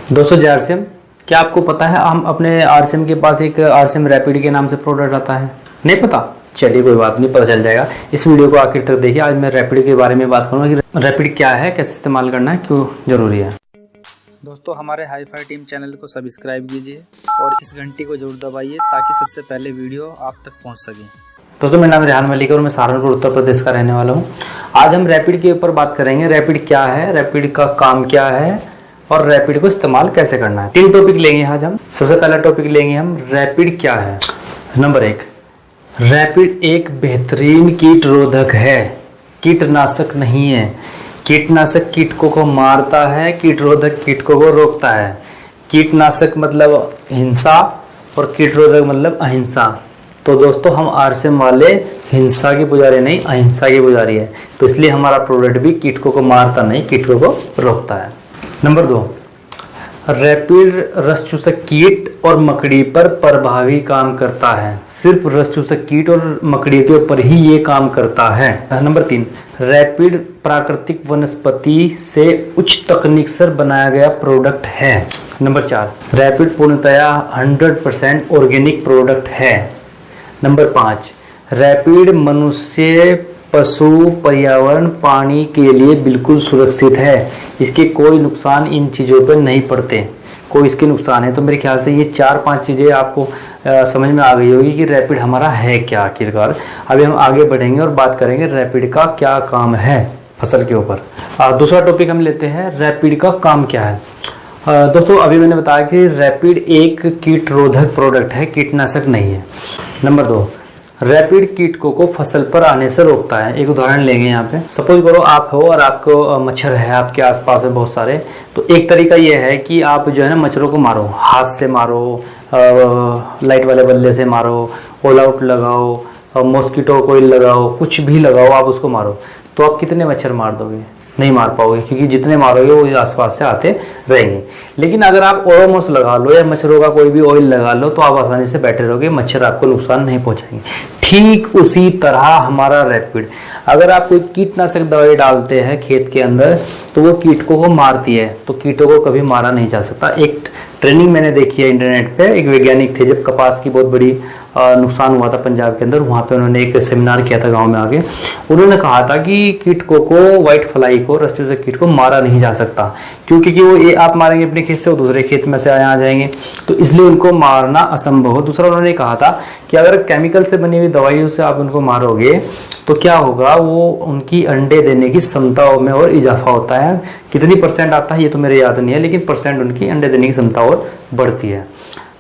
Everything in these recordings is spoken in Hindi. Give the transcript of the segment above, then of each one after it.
दोस्तों जय आरसीएम। क्या आपको पता है हम अपने आरसीएम के पास एक आरसीएम रैपिड के नाम से प्रोडक्ट आता है? नहीं पता? चलिए कोई बात नहीं, पता चल जाएगा। इस वीडियो को आखिर तक देखिए। आज मैं रैपिड के बारे में बात करूँगा कि रैपिड क्या है, कैसे इस्तेमाल करना है, क्यों ज़रूरी है। दोस्तों हमारे हाईफाई टीम चैनल को सब्सक्राइब कीजिए और इस घंटी को जरूर दबाइए ताकि सबसे पहले वीडियो आप तक पहुँच सके। दोस्तों मेरा नाम रेहान मलिक है और मैं सहारनपुर उत्तर प्रदेश का रहने वाला हूँ। आज हम रैपिड के ऊपर बात करेंगे। रैपिड क्या है, रैपिड का काम क्या है और रैपिड को इस्तेमाल कैसे करना है। 3 टॉपिक लेंगे आज हम। सबसे पहला टॉपिक लेंगे हम रैपिड क्या है। नंबर 1, रैपिड एक बेहतरीन कीट रोधक है, कीटनाशक नहीं है। कीटनाशक कीटकों को मारता है, कीट रोधक कीटकों को रोकता है। कीटनाशक मतलब हिंसा और कीट रोधक मतलब अहिंसा। तो दोस्तों हम आरसीएम वाले हिंसा के पुजारी नहीं, अहिंसा के पुजारी है। तो इसलिए हमारा प्रोडक्ट भी कीटकों को मारता नहीं, कीटकों को रोकता है। नंबर 2, रैपिड रस चूसक कीट और मकड़ी पर प्रभावी काम करता है। सिर्फ रस चूसक कीट और मकड़ी के ऊपर ही ये काम करता है। नंबर 3, रैपिड प्राकृतिक वनस्पति से उच्च तकनीक से बनाया गया प्रोडक्ट है। नंबर 4, रैपिड पूर्णतया 100% ऑर्गेनिक प्रोडक्ट है। नंबर 5, रैपिड मनुष्य, पशु, पर्यावरण, पानी के लिए बिल्कुल सुरक्षित है। इसके कोई नुकसान इन चीज़ों पर नहीं पड़ते, कोई इसके नुकसान है। तो मेरे ख्याल से ये 4-5 चीज़ें आपको समझ में आ गई होगी कि रैपिड हमारा है क्या आखिरकार। अभी हम आगे बढ़ेंगे और बात करेंगे रैपिड का क्या काम है फसल के ऊपर। दूसरा टॉपिक हम लेते हैं, रैपिड का काम क्या है। दोस्तों अभी मैंने बताया कि रैपिड एक कीट रोधक प्रोडक्ट है, कीटनाशक नहीं है। नंबर 2, रैपिड कीटकों को फसल पर आने से रोकता है। एक उदाहरण लेंगे यहाँ पे। सपोज करो आप हो और आपको मच्छर है आपके आसपास में बहुत सारे। तो एक तरीका ये है कि आप जो है ना मच्छरों को मारो, हाथ से मारो, लाइट वाले बल्ले से मारो, ऑल आउट लगाओ, मॉस्किटो कोइल लगाओ, कुछ भी लगाओ, आप उसको मारो। तो आप कितने मच्छर मार दोगे? नहीं मार पाओगे, क्योंकि जितने मारोगे वो आसपास से आते रहेंगे। लेकिन अगर आप ओडोमॉस लगा लो या मच्छरों का कोई भी ऑयल लगा लो तो आप आसानी से बैठे रहोगे, मच्छर आपको नुकसान नहीं पहुंचाएंगे। ठीक उसी तरह हमारा रैपिड, अगर आप कोई कीटनाशक दवाई डालते हैं खेत के अंदर तो वो कीटकों को मारती है, तो कीटों को कभी मारा नहीं जा सकता। एक ट्रेनिंग मैंने देखी है इंटरनेट पे, एक वैज्ञानिक थे, जब कपास की बहुत बड़ी नुकसान हुआ था पंजाब के अंदर, वहाँ पे उन्होंने एक सेमिनार किया था गांव में आके। उन्होंने कहा था कि कीटकों को, व्हाइट फ्लाई को, रस चूसक कीट को मारा नहीं जा सकता, क्योंकि वो ये आप मारेंगे अपने खेत से, वो दूसरे खेत में से आ जाएंगे, तो इसलिए उनको मारना असंभव हो। दूसरा उन्होंने कहा था कि अगर केमिकल से बनी हुई दवाइयों से आप उनको मारोगे तो क्या होगा, वो उनकी अंडे देने की क्षमताओं में और इजाफा होता है। कितनी % आता है ये तो मेरे याद नहीं है, लेकिन % उनकी अंडे देने की क्षमता और बढ़ती है।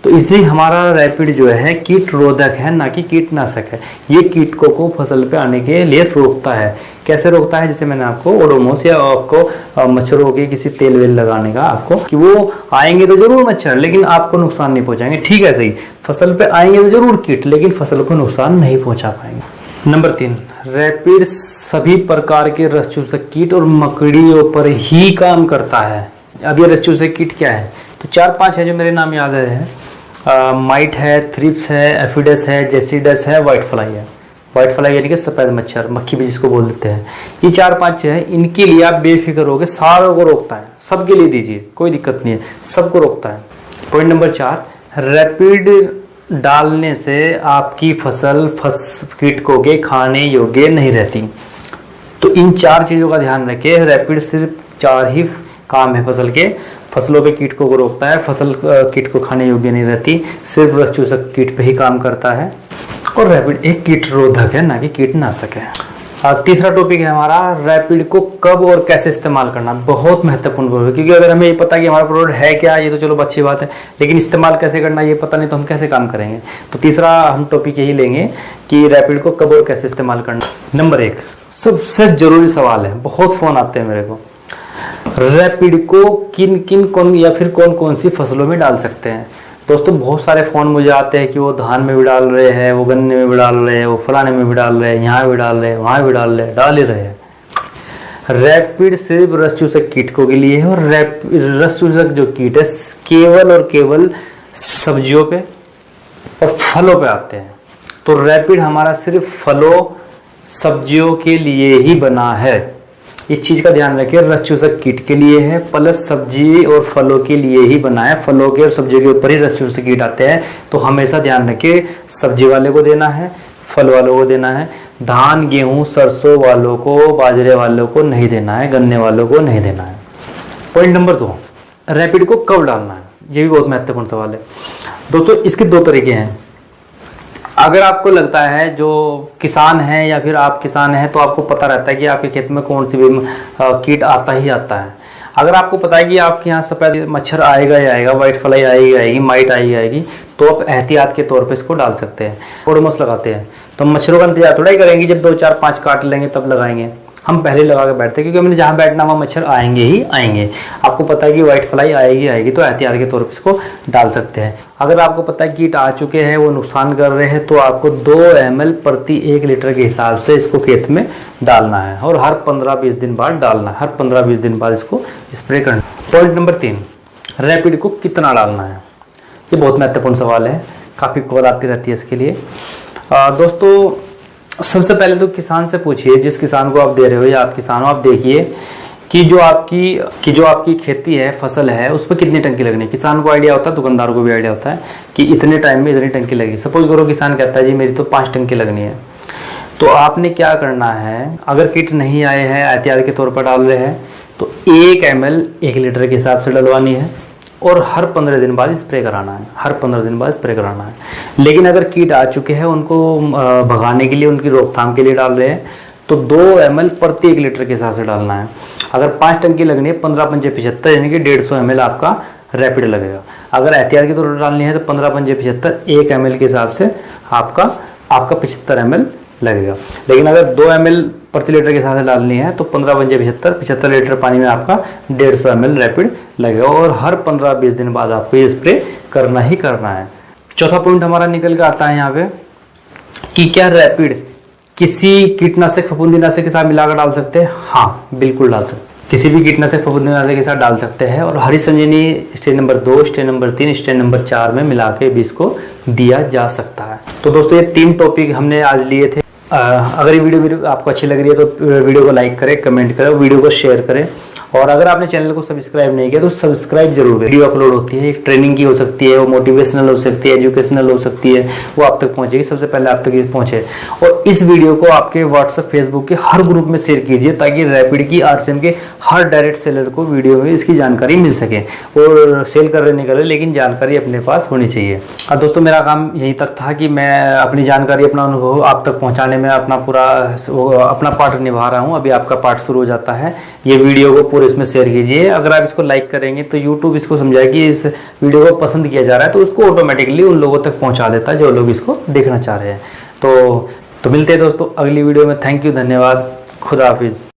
तो इसलिए हमारा रैपिड जो है कीट रोधक है, ना कि कीटनाशक है। ये कीटकों को फसल पे आने के लिए रोकता है। कैसे रोकता है? जैसे मैंने आपको ओडोमॉस या आपको मच्छरों के किसी तेल वेल लगाने का आपको, कि वो आएंगे तो जरूर मच्छर, लेकिन आपको नुकसान नहीं पहुंचाएंगे। ठीक है, सही, फसल पे आएंगे तो जरूर कीट, लेकिन फसल को नुकसान नहीं पहुंचा पाएंगे। नंबर 3, रैपिड सभी प्रकार के रस चूसक कीट और मकड़ियों पर ही काम करता है। अब ये रस चूसक कीट क्या है? तो 4-5 है जो मेरे नाम याद है। माइट है, थ्रिप्स है, एफिडस है, जेसिडस है, व्हाइट फ्लाई है। व्हाइट फ्लाई यानी कि सफ़ेद मच्छर, मक्खी भी जिसको बोल देते हैं। ये 4-5 है, इनके लिए आप बेफिक्र होगे, सारों को रोकता है। सबके लिए दीजिए, कोई दिक्कत नहीं है, सबको रोकता है। पॉइंट नंबर 4, रैपिड डालने से आपकी फसल कीटकों के खाने योग्य नहीं रहती। तो इन 4 चीज़ों का ध्यान रखें। रैपिड सिर्फ 4 ही काम है फसल के। फसलों पे कीटकों को रोकता है, फसल कीट को खाने योग्य नहीं रहती, सिर्फ रस चूसक कीट पे ही काम करता है, और रैपिड एक कीट रोधक है, ना कि कीटनाशक है। तीसरा टॉपिक है हमारा, रैपिड को कब और कैसे इस्तेमाल करना। बहुत महत्वपूर्ण है, क्योंकि अगर हमें ये पता कि हमारा प्रोडक्ट है क्या, ये तो चलो अच्छी बात है, लेकिन इस्तेमाल कैसे करना ये पता नहीं तो हम कैसे काम करेंगे। तो तीसरा हम टॉपिक यही लेंगे कि रैपिड को कब और कैसे इस्तेमाल करना। नंबर 1, सबसे जरूरी सवाल है, बहुत फ़ोन आते हैं मेरे को, रैपिड को कौन या फिर कौन कौन सी फसलों में डाल सकते हैं। दोस्तों बहुत सारे फ़ोन मुझे आते हैं कि वो धान में भी डाल रहे हैं, वो गन्ने में भी डाल रहे हैं, वो फलाने में भी डाल रहे हैं, यहाँ भी डाल रहे हैं, वहाँ भी डाल रहे हैं, डाल ही रहे हैं। रैपिड सिर्फ रस चूसक कीटकों के लिए है, और रस चूसक जो कीट है केवल और केवल सब्जियों पे और फलों पे आते हैं। तो रैपिड हमारा सिर्फ फलों, सब्जियों के लिए ही बना है। इस चीज़ का ध्यान रखिए, रस चूसक कीट के लिए है प्लस सब्जी और फलों के लिए ही बना है। फलों के और सब्जियों के ऊपर ही रस चूसक कीट आते हैं, तो हमेशा ध्यान रखिए सब्जी वाले को देना है, फल वालों को देना है। धान गेहूँ सरसों वालों को, बाजरे वालों को नहीं देना है, गन्ने वालों को नहीं देना है। पॉइंट नंबर 2, रैपिड को कब डालना है, ये भी बहुत महत्वपूर्ण सवाल है दोस्तों। इसके 2 तरीके हैं। अगर आपको लगता है, जो किसान है या फिर आप किसान हैं, तो आपको पता रहता है कि आपके खेत में कौन सी भी कीट आता ही आता है। अगर आपको पता है कि आपके यहाँ सफ़ेद मच्छर आएगा ही आएगा, वाइट फ्लाई आएगी, माइट आएगी, तो आप एहतियात के तौर पे इसको डाल सकते हैं। ओडोमोस लगाते हैं तो मच्छरों का इंतजार थोड़ा ही करेंगे, जब 2 4 5 काट लेंगे तब लगाएंगे। हम पहले लगा के बैठते हैं, क्योंकि हमने जहाँ बैठना वहाँ मच्छर आएंगे ही आएंगे। आपको पता है कि वाइट फ्लाई आएगी, तो एहतियात के तौर पे इसको डाल सकते हैं। अगर आपको पता है कीट आ चुके हैं, वो नुकसान कर रहे हैं, तो आपको 2 ml प्रति 1 लीटर के हिसाब से इसको खेत में डालना है, और हर 15-20 दिन बाद डालना है, हर 15-20 दिन बाद इसको स्प्रे करना। पॉइंट नंबर 3, रैपिड को कितना डालना है, ये बहुत महत्वपूर्ण सवाल है, काफ़ी कॉल आती रहती है इसके लिए। दोस्तों सबसे पहले तो किसान से पूछिए, जिस किसान को आप दे रहे हो या आप किसान हो, आप देखिए कि जो आपकी खेती है, फसल है, उस पर कितनी टंकी लगनी है। किसान को आइडिया होता है, दुकानदार को भी आइडिया होता है कि इतने टाइम में इतनी टंकी लगेगी। सपोज करो किसान कहता है जी मेरी तो 5 टंकी लगनी है, तो आपने क्या करना है, अगर किट नहीं आए हैं, एहतियात के तौर पर डाल रहे हैं, तो 1 ml 1 लीटर के हिसाब से डलवानी है, और हर 15 दिन बाद स्प्रे कराना है, हर 15 दिन बाद स्प्रे कराना है। लेकिन अगर कीट आ चुके हैं, उनको भगाने के लिए, उनकी रोकथाम के लिए डाल रहे हैं, तो 2 ml प्रति 1 लीटर के हिसाब से डालना है। अगर 5 टंकी लगनी है, 15-5-75 यानी कि 150 ml आपका रैपिड लगेगा। अगर एहतियात के तौर पर डालनी है तो 15-5-75 1 ml के हिसाब से आपका 75 ml लगेगा। लेकिन अगर 2 ml प्रति लीटर के हिसाब से डालनी है तो 15-5-75 लीटर पानी में आपका 150 ml रैपिड लगेगा, और हर 15-20 दिन बाद आपको ये स्प्रे करना ही करना है। चौथा पॉइंट हमारा निकल के आता है यहाँ पे कि क्या रैपिड किसी कीटनाशक फफूंदीनाशक के साथ मिलाकर डाल सकते हैं। हाँ बिल्कुल डाल सकते हैं, किसी भी कीटनाशक फफूंदीनाशक के साथ डाल सकते हैं, और Hari Sanjeevani stage number 2, stage number 3, stage number 4 में मिला के भी इसको दिया जा सकता है। तो दोस्तों ये 3 टॉपिक हमने आज लिए थे। अगर ये वीडियो आपको अच्छी लग रही है तो वीडियो को लाइक करें, कमेंट करें, वीडियो को शेयर करें, और अगर आपने चैनल को सब्सक्राइब नहीं किया तो सब्सक्राइब जरूर करें। वीडियो अपलोड होती है, एक ट्रेनिंग की हो सकती है, वो मोटिवेशनल हो सकती है, एजुकेशनल हो सकती है, वो आप तक पहुंचेगी, सबसे पहले आप तक ये पहुंचे। और इस वीडियो को आपके व्हाट्सएप, फेसबुक के हर ग्रुप में शेयर कीजिए, ताकि रैपिड की, आरसीएम के हर डायरेक्ट सेलर को वीडियो में इसकी जानकारी मिल सके। और सेल कर रहे नहीं कर रहे, लेकिन जानकारी अपने पास होनी चाहिए। और दोस्तों मेरा काम यहीं तक था कि मैं अपनी जानकारी, अपना अनुभव आप तक पहुँचाने में अपना पार्ट निभा रहा हूँ। अभी आपका पार्ट शुरू हो जाता है। ये वीडियो को पूरे इसमें शेयर कीजिए। अगर आप इसको लाइक करेंगे तो यूट्यूब इसको समझाए कि इस वीडियो को पसंद किया जा रहा है, तो उसको ऑटोमेटिकली उन लोगों तक पहुंचा देता है जो लोग इसको देखना चाह रहे हैं। तो मिलते हैं दोस्तों अगली वीडियो में। थैंक यू, धन्यवाद, खुदा हाफिज़।